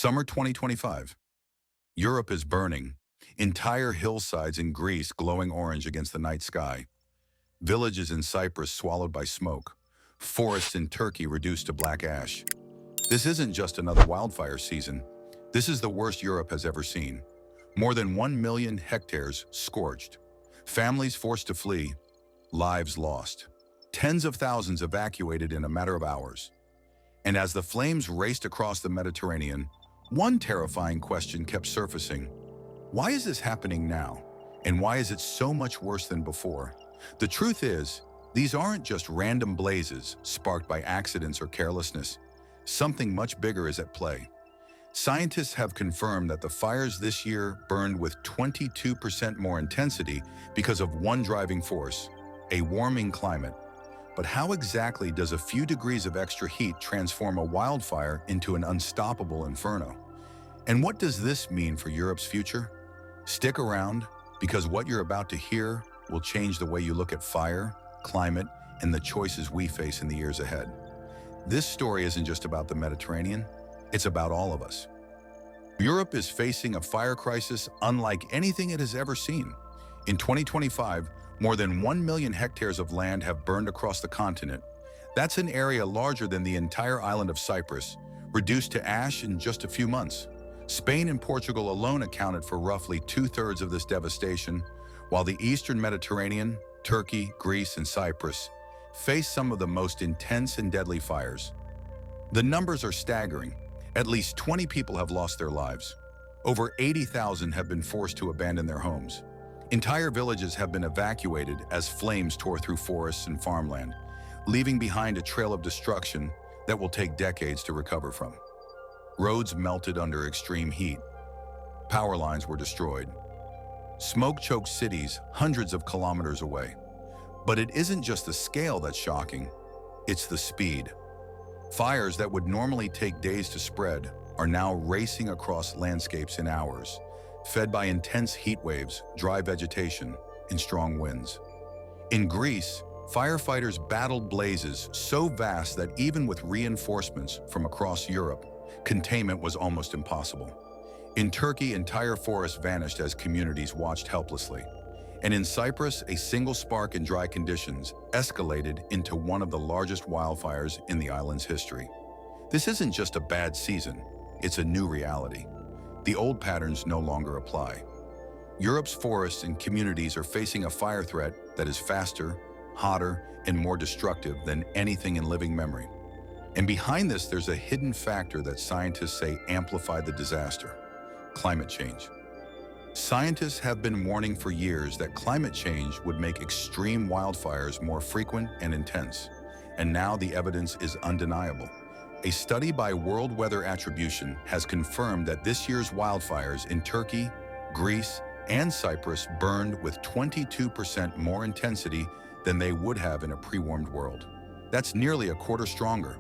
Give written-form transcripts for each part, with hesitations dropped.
Summer 2025. Europe is burning. Entire hillsides in Greece glowing orange against the night sky. Villages in Cyprus swallowed by smoke. Forests in Turkey reduced to black ash. This isn't just another wildfire season. This is the worst Europe has ever seen. More than 1 million hectares scorched. Families forced to flee. Lives lost. Tens of thousands evacuated in a matter of hours. And as the flames raced across the Mediterranean, one terrifying question kept surfacing. Why is this happening now? And why is it so much worse than before? The truth is, these aren't just random blazes sparked by accidents or carelessness. Something much bigger is at play. Scientists have confirmed that the fires this year burned with 22% more intensity because of one driving force, a warming climate. But how exactly does a few degrees of extra heat transform a wildfire into an unstoppable inferno? And what does this mean for Europe's future? Stick around, because what you're about to hear will change the way you look at fire, climate, and the choices we face in the years ahead. This story isn't just about the Mediterranean, it's about all of us. Europe is facing a fire crisis unlike anything it has ever seen. In 2025, more than 1 million hectares of land have burned across the continent. That's an area larger than the entire island of Cyprus, reduced to ash in just a few months. Spain and Portugal alone accounted for roughly 2/3 of this devastation, while the eastern Mediterranean, Turkey, Greece, and Cyprus face some of the most intense and deadly fires. The numbers are staggering. At least 20 people have lost their lives. Over 80,000 have been forced to abandon their homes. Entire villages have been evacuated as flames tore through forests and farmland, leaving behind a trail of destruction that will take decades to recover from. Roads melted under extreme heat. Power lines were destroyed. Smoke choked cities hundreds of kilometers away. But it isn't just the scale that's shocking, it's the speed. Fires that would normally take days to spread are now racing across landscapes in hours, fed by intense heat waves, dry vegetation, and strong winds. In Greece, firefighters battled blazes so vast that even with reinforcements from across Europe, containment was almost impossible. In Turkey, entire forests vanished as communities watched helplessly. And in Cyprus, a single spark in dry conditions escalated into one of the largest wildfires in the island's history. This isn't just a bad season, it's a new reality. The old patterns no longer apply. Europe's forests and communities are facing a fire threat that is faster, hotter, and more destructive than anything in living memory. And behind this, there's a hidden factor that scientists say amplified the disaster: climate change. Scientists have been warning for years that climate change would make extreme wildfires more frequent and intense. And now the evidence is undeniable. A study by World Weather Attribution has confirmed that this year's wildfires in Turkey, Greece, and Cyprus burned with 22% more intensity than they would have in a pre-warmed world. That's nearly a quarter stronger,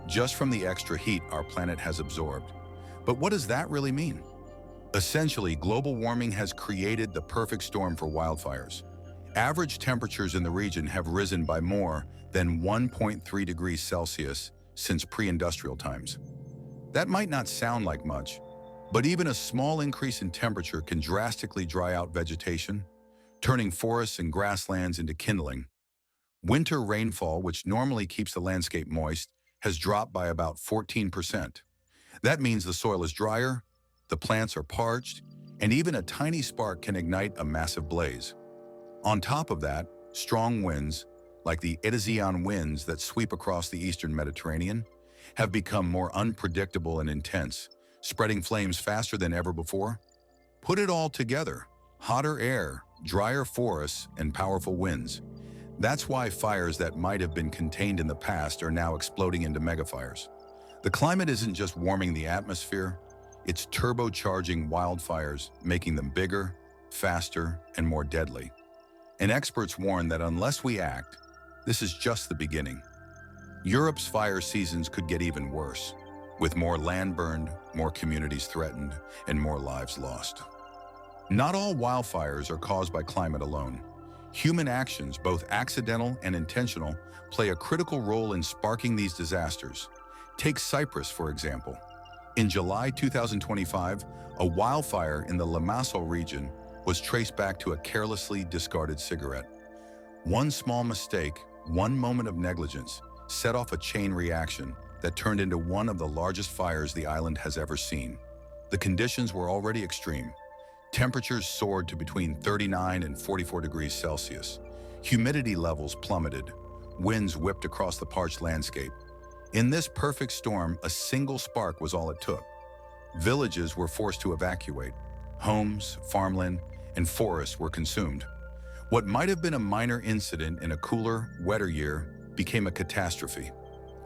just from the extra heat our planet has absorbed. But what does that really mean? Essentially, global warming has created the perfect storm for wildfires. Average temperatures in the region have risen by more than 1.3 degrees Celsius since pre-industrial times. That might not sound like much, but even a small increase in temperature can drastically dry out vegetation, turning forests and grasslands into kindling. Winter rainfall, which normally keeps the landscape moist, has dropped by about 14%. That means the soil is drier, the plants are parched, and even a tiny spark can ignite a massive blaze. On top of that, strong winds, like the Edesian winds that sweep across the eastern Mediterranean, have become more unpredictable and intense, spreading flames faster than ever before. Put it all together: hotter air, drier forests, and powerful winds. That's why fires that might have been contained in the past are now exploding into megafires. The climate isn't just warming the atmosphere, it's turbocharging wildfires, making them bigger, faster, and more deadly. And experts warn that unless we act, this is just the beginning. Europe's fire seasons could get even worse, with more land burned, more communities threatened, and more lives lost. Not all wildfires are caused by climate alone. Human actions, both accidental and intentional, play a critical role in sparking these disasters. Take Cyprus, for example. In July 2025, a wildfire in the Limassol region was traced back to a carelessly discarded cigarette. One small mistake, one moment of negligence, set off a chain reaction that turned into one of the largest fires the island has ever seen. The conditions were already extreme. Temperatures soared to between 39 and 44 degrees Celsius. Humidity levels plummeted. Winds whipped across the parched landscape. In this perfect storm, a single spark was all it took. Villages were forced to evacuate. Homes, farmland, and forests were consumed. What might have been a minor incident in a cooler, wetter year became a catastrophe.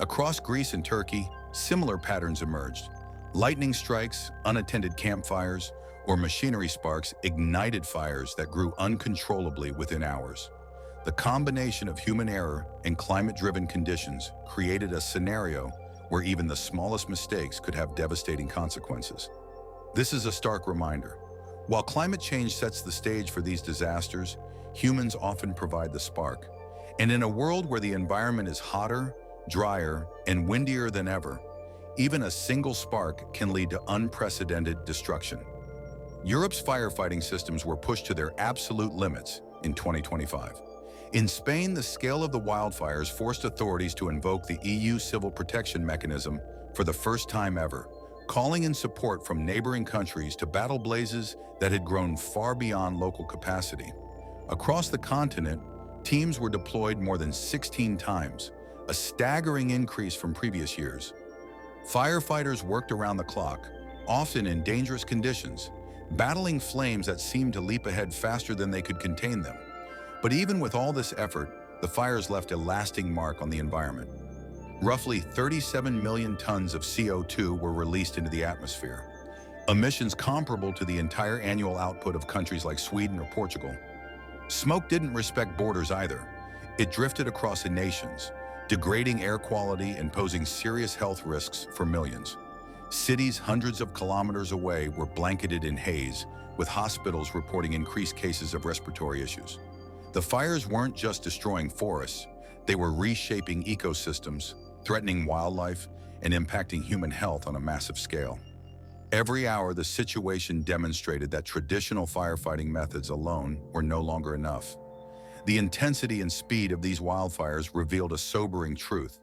Across Greece and Turkey, similar patterns emerged. Lightning strikes, unattended campfires, or machinery sparks ignited fires that grew uncontrollably within hours. The combination of human error and climate-driven conditions created a scenario where even the smallest mistakes could have devastating consequences. This is a stark reminder. While climate change sets the stage for these disasters, humans often provide the spark. And in a world where the environment is hotter, drier, and windier than ever, even a single spark can lead to unprecedented destruction. Europe's firefighting systems were pushed to their absolute limits in 2025. In Spain, the scale of the wildfires forced authorities to invoke the EU Civil Protection Mechanism for the first time ever, calling in support from neighboring countries to battle blazes that had grown far beyond local capacity. Across the continent, teams were deployed more than 16 times, a staggering increase from previous years. Firefighters worked around the clock, often in dangerous conditions, battling flames that seemed to leap ahead faster than they could contain them. But even with all this effort, the fires left a lasting mark on the environment. Roughly 37 million tons of CO2 were released into the atmosphere, emissions comparable to the entire annual output of countries like Sweden or Portugal. Smoke didn't respect borders either. It drifted across the nations, degrading air quality and posing serious health risks for millions. Cities hundreds of kilometers away were blanketed in haze, with hospitals reporting increased cases of respiratory issues. The fires weren't just destroying forests, they were reshaping ecosystems, threatening wildlife, and impacting human health on a massive scale. Every hour, the situation demonstrated that traditional firefighting methods alone were no longer enough. The intensity and speed of these wildfires revealed a sobering truth.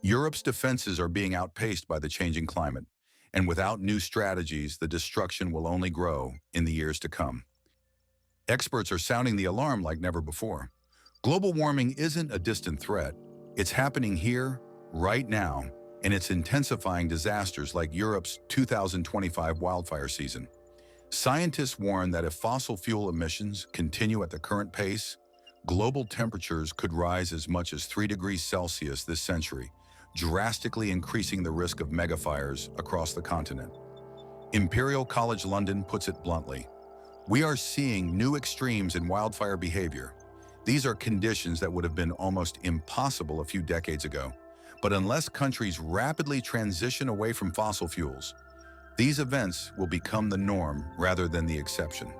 Europe's defenses are being outpaced by the changing climate, and without new strategies, the destruction will only grow in the years to come. Experts are sounding the alarm like never before. Global warming isn't a distant threat. It's happening here, right now, and it's intensifying disasters like Europe's 2025 wildfire season. Scientists warn that if fossil fuel emissions continue at the current pace, global temperatures could rise as much as 3 degrees Celsius this century, drastically increasing the risk of megafires across the continent. Imperial College London puts it bluntly: we are seeing new extremes in wildfire behavior. These are conditions that would have been almost impossible a few decades ago. But unless countries rapidly transition away from fossil fuels, these events will become the norm rather than the exception.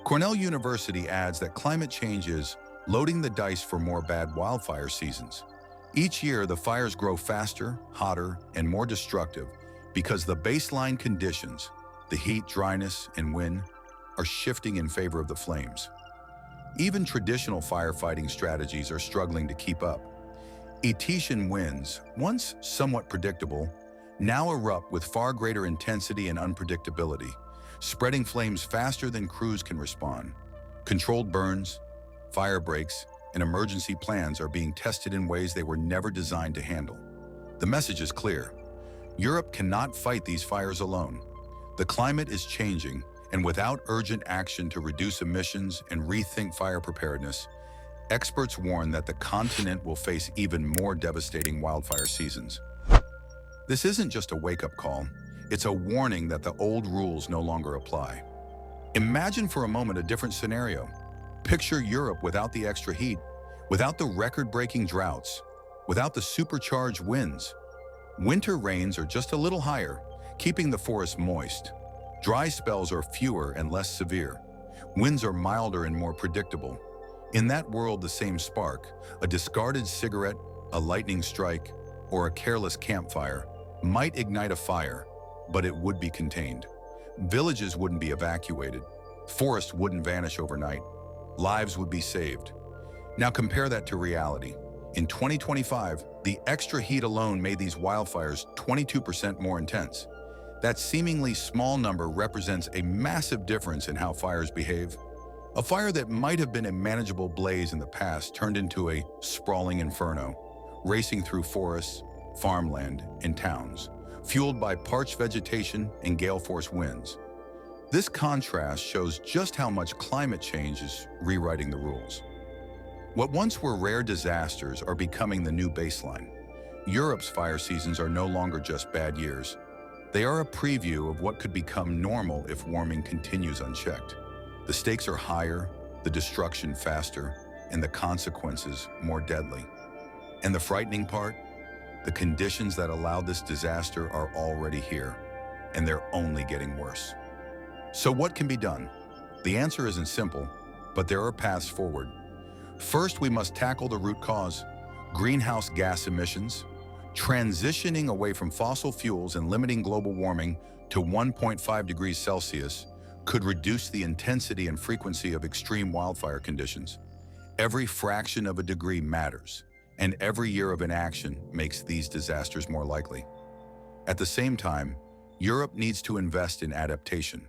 Cornell University adds that climate change is loading the dice for more bad wildfire seasons. Each year, the fires grow faster, hotter, and more destructive because the baseline conditions, the heat, dryness, and wind, are shifting in favor of the flames. Even traditional firefighting strategies are struggling to keep up. Etesian winds, once somewhat predictable, now erupt with far greater intensity and unpredictability, spreading flames faster than crews can respond. Controlled burns, fire breaks, and emergency plans are being tested in ways they were never designed to handle. The message is clear. Europe cannot fight these fires alone. The climate is changing, and without urgent action to reduce emissions and rethink fire preparedness, experts warn that the continent will face even more devastating wildfire seasons. This isn't just a wake-up call, it's a warning that the old rules no longer apply. Imagine for a moment a different scenario. Picture Europe without the extra heat, without the record-breaking droughts, without the supercharged winds. Winter rains are just a little higher, keeping the forest moist. Dry spells are fewer and less severe. Winds are milder and more predictable. In that world, the same spark, a discarded cigarette, a lightning strike, or a careless campfire, might ignite a fire, but it would be contained. Villages wouldn't be evacuated. Forests wouldn't vanish overnight. Lives would be saved. Now compare that to reality. In 2025, the extra heat alone made these wildfires 22% more intense. That seemingly small number represents a massive difference in how fires behave. A fire that might have been a manageable blaze in the past turned into a sprawling inferno, racing through forests, farmland, and towns, fueled by parched vegetation and gale-force winds. This contrast shows just how much climate change is rewriting the rules. What once were rare disasters are becoming the new baseline. Europe's fire seasons are no longer just bad years. They are a preview of what could become normal if warming continues unchecked. The stakes are higher, the destruction faster, and the consequences more deadly. And the frightening part? The conditions that allowed this disaster are already here, and they're only getting worse. So what can be done? The answer isn't simple, but there are paths forward. First, we must tackle the root cause: greenhouse gas emissions. Transitioning away from fossil fuels and limiting global warming to 1.5 degrees Celsius could reduce the intensity and frequency of extreme wildfire conditions. Every fraction of a degree matters, and every year of inaction makes these disasters more likely. At the same time, Europe needs to invest in adaptation.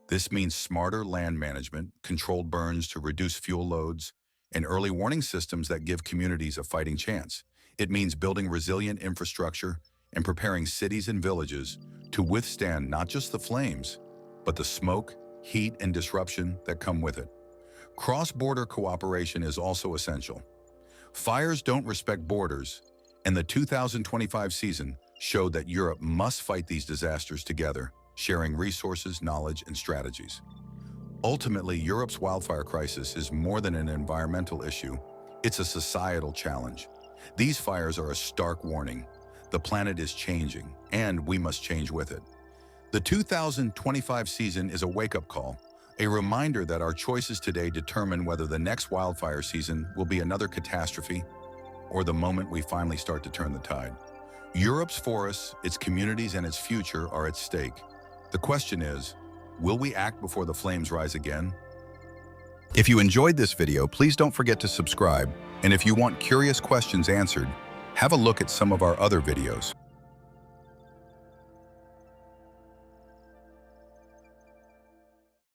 This means smarter land management, controlled burns to reduce fuel loads, and early warning systems that give communities a fighting chance. It means building resilient infrastructure and preparing cities and villages to withstand not just the flames, but the smoke, heat, and disruption that come with it. Cross-border cooperation is also essential. Fires don't respect borders, and the 2025 season showed that Europe must fight these disasters together, sharing resources, knowledge, and strategies. Ultimately, Europe's wildfire crisis is more than an environmental issue. It's a societal challenge. These fires are a stark warning. The planet is changing, and we must change with it. The 2025 season is a wake-up call, a reminder that our choices today determine whether the next wildfire season will be another catastrophe or the moment we finally start to turn the tide. Europe's forests, its communities, and its future are at stake. The question is, will we act before the flames rise again? If you enjoyed this video, please don't forget to subscribe. And if you want curious questions answered, have a look at some of our other videos.